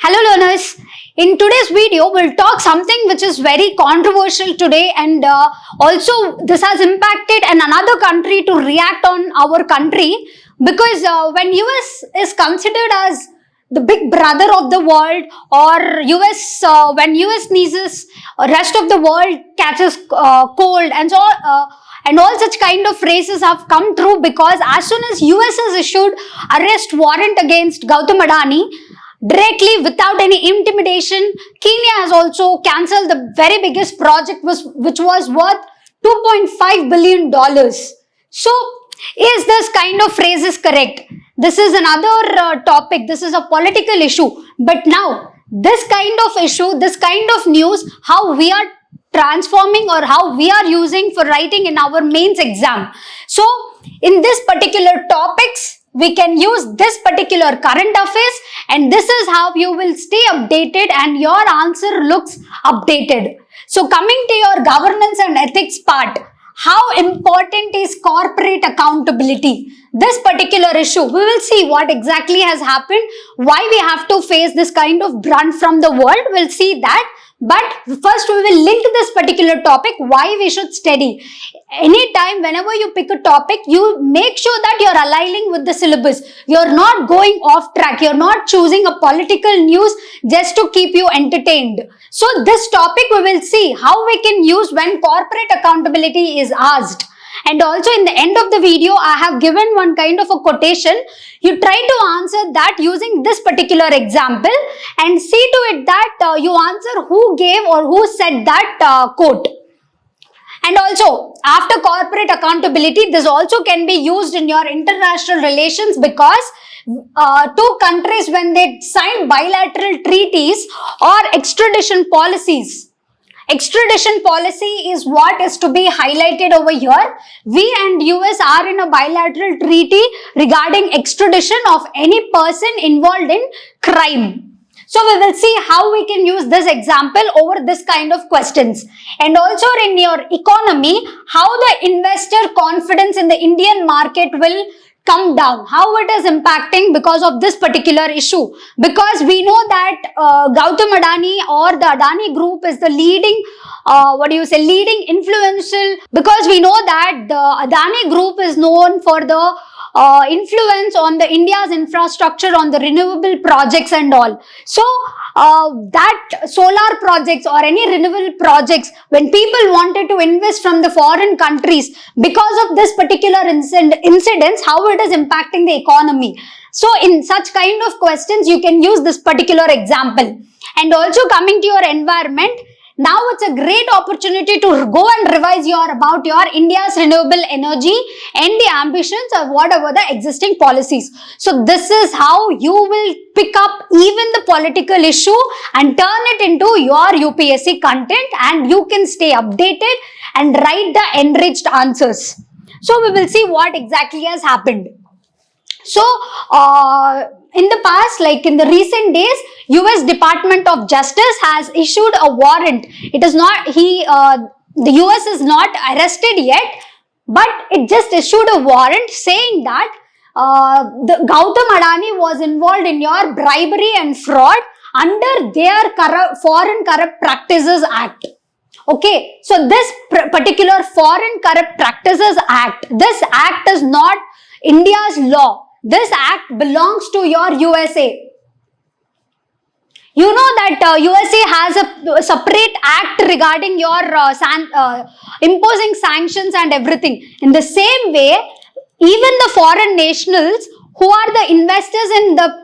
Hello learners, in today's video we'll talk something which is very controversial today and also this has impacted another country to react on our country because when US is considered as the big brother of the world or when US sneezes, rest of the world catches cold and all such kind of phrases have come through because as soon as US has issued arrest warrant against Gautam Adani, directly without any intimidation, Kenya has also cancelled the very biggest project which was worth $2.5 billion. So, is this kind of phrase is correct? This is another topic. This is a political issue. But now, this kind of issue, this kind of news, how we are transforming or how we are using for writing in our mains exam. So, in this particular topics, we can use this particular current affairs and this is how you will stay updated and your answer looks updated. So coming to your governance and ethics part, how important is corporate accountability? This particular issue, we will see what exactly has happened, why we have to face this kind of brunt from the world, we'll see that. But first we will link this particular topic, why we should study. Anytime, whenever you pick a topic, you make sure that you're aligning with the syllabus. You're not going off track. You're not choosing a political news just to keep you entertained. So this topic we will see how we can use when corporate accountability is asked. And also in the end of the video, I have given one kind of a quotation. You try to answer that using this particular example and see to it that you answer who gave or who said that quote. And also, after corporate accountability, this also can be used in your international relations because two countries, when they sign bilateral treaties or extradition policies, extradition policy is what is to be highlighted over here. We and US are in a bilateral treaty regarding extradition of any person involved in crime. So we will see how we can use this example over this kind of questions. And also in your economy, how the investor confidence in the Indian market will come down, how it is impacting because of this particular issue. Because we know that Gautam Adani or the Adani group is the leading, leading influential, because we know that the Adani group is known for the influence on the India's infrastructure on the renewable projects and all. So that solar projects or any renewable projects, when people wanted to invest from the foreign countries, because of this particular incidents, how it is impacting the economy. So in such kind of questions, you can use this particular example. And also coming to your environment, now it's a great opportunity to go and revise about your India's renewable energy and the ambitions of whatever the existing policies. So this is how you will pick up even the political issue and turn it into your UPSC content and you can stay updated and write the enriched answers. So we will see what exactly has happened. So in the past, like in the recent days, US Department of Justice has issued a warrant. It is not, the US is not arrested yet, but it just issued a warrant saying that the Gautam Adani was involved in your bribery and fraud under their Foreign Corrupt Practices Act. Okay, so this particular Foreign Corrupt Practices Act, this act is not India's law. This act belongs to your USA. You know that USA has a separate act regarding your imposing sanctions and everything. In the same way, even the foreign nationals who are the investors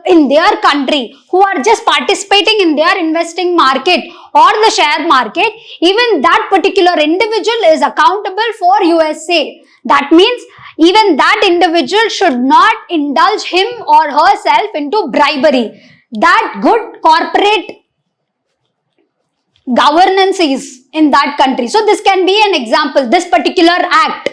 in their country, who are just participating in their investing market or the share market, even that particular individual is accountable for USA. That means even that individual should not indulge him or herself into bribery. That good corporate governance is in that country. So this can be an example, this particular act.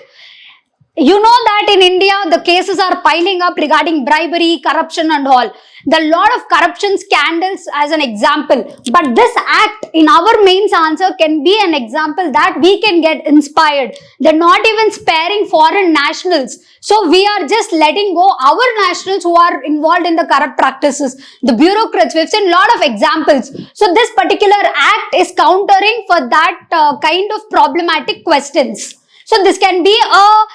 you know that in India, the cases are piling up regarding bribery, corruption and all. There are a lot of corruption scandals as an example. But this act in our mains answer can be an example that we can get inspired. They're not even sparing foreign nationals. So we are just letting go our nationals who are involved in the corrupt practices. The bureaucrats, we've seen a lot of examples. So this particular act is countering for that kind of problematic questions. So this can be a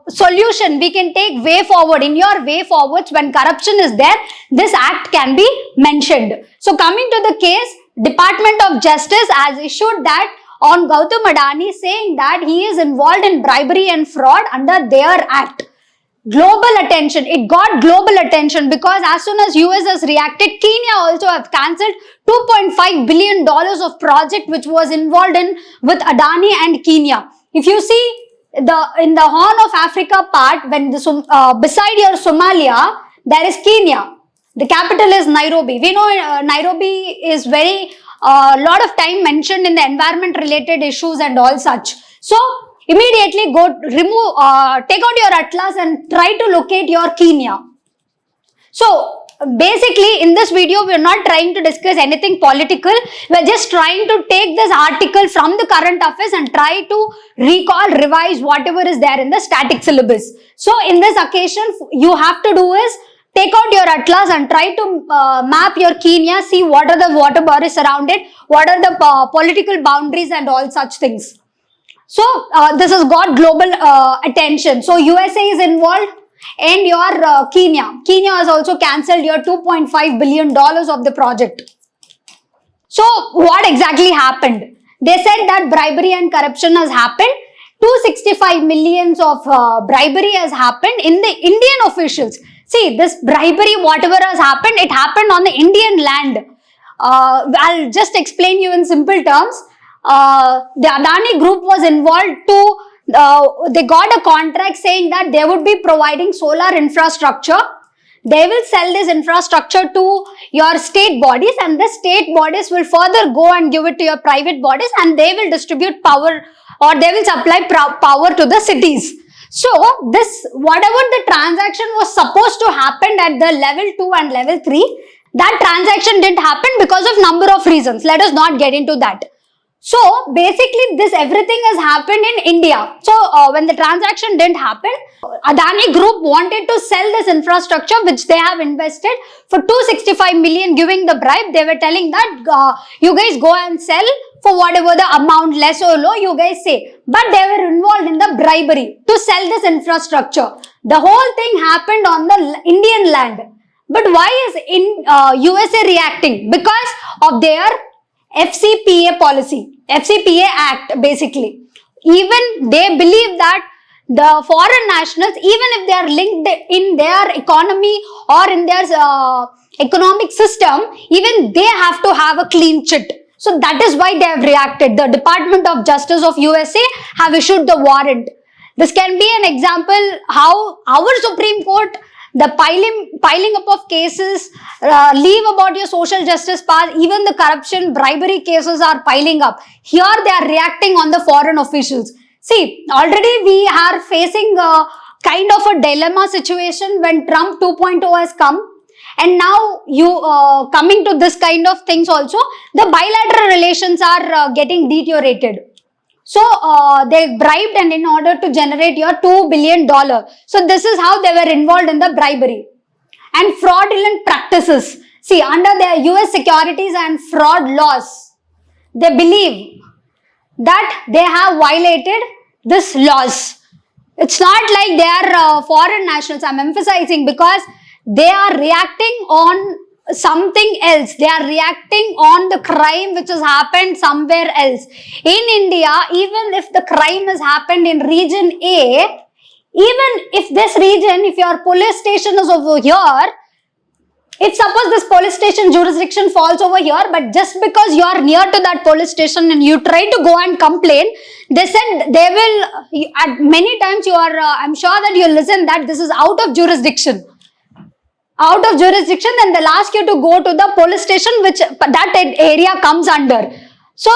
solution. We can take way forward. In your way forwards, when corruption is there, this act can be mentioned. So coming to the case, Department of Justice has issued that on Gautam Adani, saying that he is involved in bribery and fraud under their act. Global attention. It got global attention because as soon as US has reacted, Kenya also have cancelled $2.5 billion of project which was involved in with Adani and Kenya. If you see in the Horn of Africa part, when beside your Somalia, there is Kenya. The capital is Nairobi. We know Nairobi is very lot of time mentioned in the environment related issues and all such. So immediately take out your atlas and try to locate your Kenya. So basically in this video, we're not trying to discuss anything political. We're just trying to take this article from the current affairs and try to revise whatever is there in the static syllabus. So in this occasion, you have to do is take out your atlas and try to map your Kenya, see what are the water bodies surrounded, what are the political boundaries and all such things. So this has got global attention. So USA is involved and your Kenya. Kenya has also cancelled your $2.5 billion of the project. So what exactly happened? They said that bribery and corruption has happened. 265 millions of bribery has happened in the Indian officials. See, this bribery, whatever has happened, it happened on the Indian land. I'll just explain you in simple terms. The Adani group was involved to, they got a contract saying that they would be providing solar infrastructure. They will sell this infrastructure to your state bodies and the state bodies will further go and give it to your private bodies and they will distribute power or they will supply power to the cities. So this, whatever the transaction was supposed to happen at the level 2 and level 3, that transaction didn't happen because of number of reasons. Let us not get into that. So basically this everything has happened in India. So when the transaction didn't happen, Adani Group wanted to sell this infrastructure which they have invested for 265 million, giving the bribe. They were telling that you guys go and sell for whatever the amount, less or low, you guys say. But they were involved in the bribery to sell this infrastructure. The whole thing happened on the Indian land. But why is USA reacting? Because of their FCPA policy, FCPA Act basically. Even they believe that the foreign nationals, even if they are linked in their economy or in their economic system, even they have to have a clean chit. So that is why they have reacted. The Department of Justice of USA have issued the warrant. This can be an example how our Supreme Court, the piling up of cases, leave about your social justice path, even the corruption, bribery cases are piling up. Here they are reacting on the foreign officials. See, already we are facing a kind of a dilemma situation when Trump 2.0 has come. And now you coming to this kind of things also, the bilateral relations are getting deteriorated. So they bribed and in order to generate your $2 billion. So this is how they were involved in the bribery. And fraudulent practices. See, under the US securities and fraud laws, they believe that they have violated this laws. It's not like they are foreign nationals. I'm emphasizing because they are reacting on something else. They are reacting on the crime which has happened somewhere else. In India, even if the crime has happened in region A, even if this region, if your police station is over here, if suppose this police station jurisdiction falls over here, but just because you are near to that police station and you try to go and complain, they said they will, at many times you are, I'm sure that you listen that this is out of jurisdiction. Out of jurisdiction, then they'll ask you to go to the police station which that area comes under. So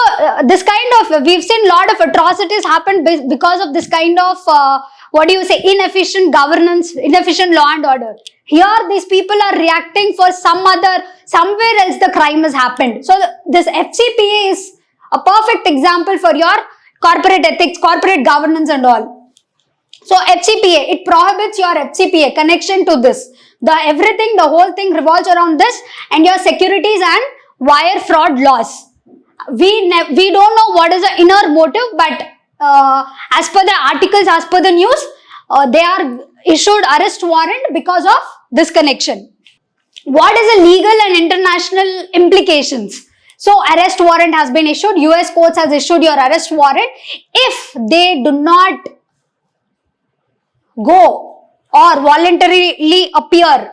this kind of, we've seen a lot of atrocities happen because of this kind of, inefficient governance, inefficient law and order. Here these people are reacting for somewhere else the crime has happened. So this FCPA is a perfect example for your corporate ethics, corporate governance and all. So FCPA, it prohibits your FCPA connection to this. The whole thing revolves around this and your securities and wire fraud laws. We don't know what is the inner motive, but as per the articles, as per the news, they are issued arrest warrant because of this connection. What is the legal and international implications? So arrest warrant has been issued. US courts has issued your arrest warrant. If they do not go or voluntarily appear,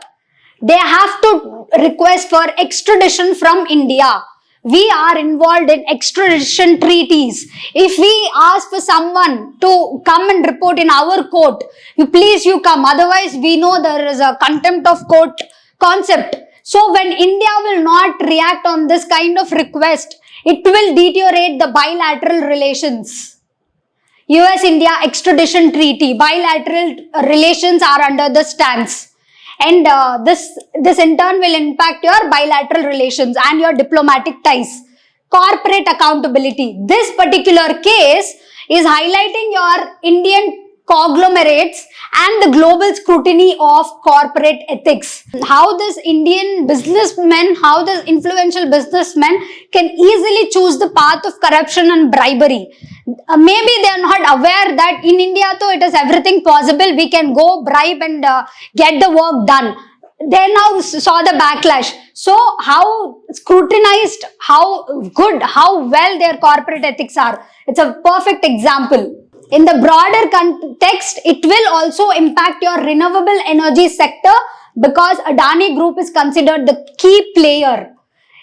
they have to request for extradition from India. We are involved in extradition treaties. If we ask for someone to come and report in our court, you come. Otherwise, we know there is a contempt of court concept. So when India will not react on this kind of request, it will deteriorate the bilateral relations. US-India extradition treaty, bilateral relations are under the stance. And this in turn will impact your bilateral relations and your diplomatic ties. Corporate accountability. This particular case is highlighting your Indian conglomerates and the global scrutiny of corporate ethics. How this Indian businessmen, how this influential businessmen can easily choose the path of corruption and bribery. Maybe they are not aware that in India though it is everything possible. We can go bribe and get the work done. They now saw the backlash. So how scrutinized, how good, how well their corporate ethics are. It's a perfect example. In the broader context, it will also impact your renewable energy sector because Adani Group is considered the key player.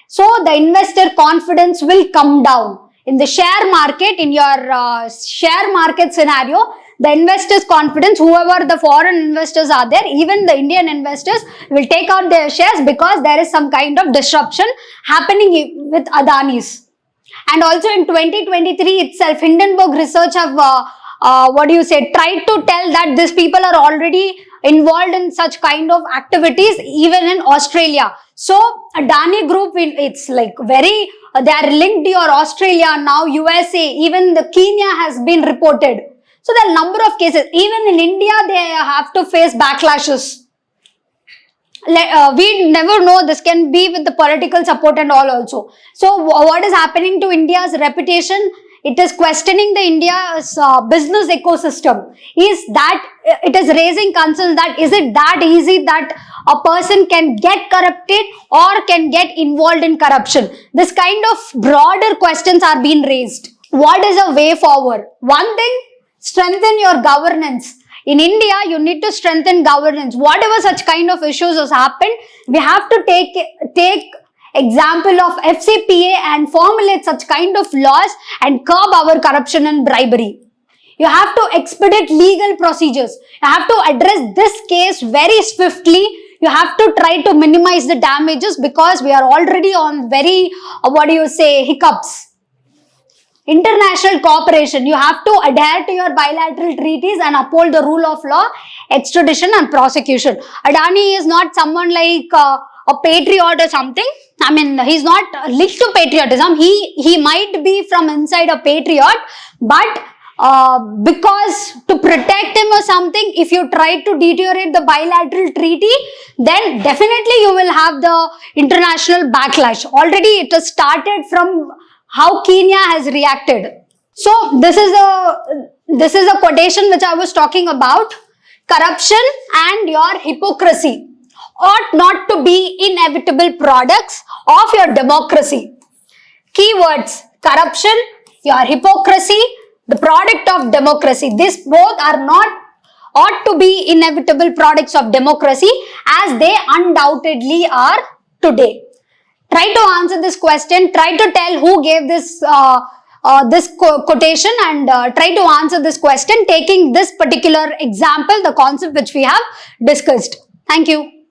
So the investor confidence will come down. In the share market, in your share market scenario, the investors' confidence, whoever the foreign investors are there, even the Indian investors will take out their shares because there is some kind of disruption happening with Adani's. And also in 2023 itself, Hindenburg Research have, tried to tell that these people are already involved in such kind of activities even in Australia. So Adani Group, it's like very, they are linked to your Australia, now USA, even the Kenya has been reported. So there are a number of cases. Even in India, they have to face backlashes. We never know, this can be with the political support and all also. So what is happening to India's reputation? It is questioning the India's business ecosystem. It is raising concerns that is it that easy that a person can get corrupted or can get involved in corruption? This kind of broader questions are being raised. What is a way forward? One thing, strengthen your governance. In India, you need to strengthen governance. Whatever such kind of issues has happened, we have to take example of FCPA and formulate such kind of laws and curb our corruption and bribery. You have to expedite legal procedures. You have to address this case very swiftly. You have to try to minimize the damages because we are already on very, hiccups. International cooperation. You have to adhere to your bilateral treaties and uphold the rule of law, extradition and prosecution. Adani is not someone like a patriot or something. I mean, he's not linked to patriotism. He might be from inside a patriot, but because to protect him or something, if you try to deteriorate the bilateral treaty, then definitely you will have the international backlash. Already it has started from how Kenya has reacted. So this is a quotation which I was talking about. Corruption and your hypocrisy ought not to be inevitable products of your democracy. Keywords: corruption, your hypocrisy, the product of democracy. These both ought to be inevitable products of democracy as they undoubtedly are today. Try to answer this question. Try to tell who gave this quotation and try to answer this question taking this particular example, the concept which we have discussed. Thank you.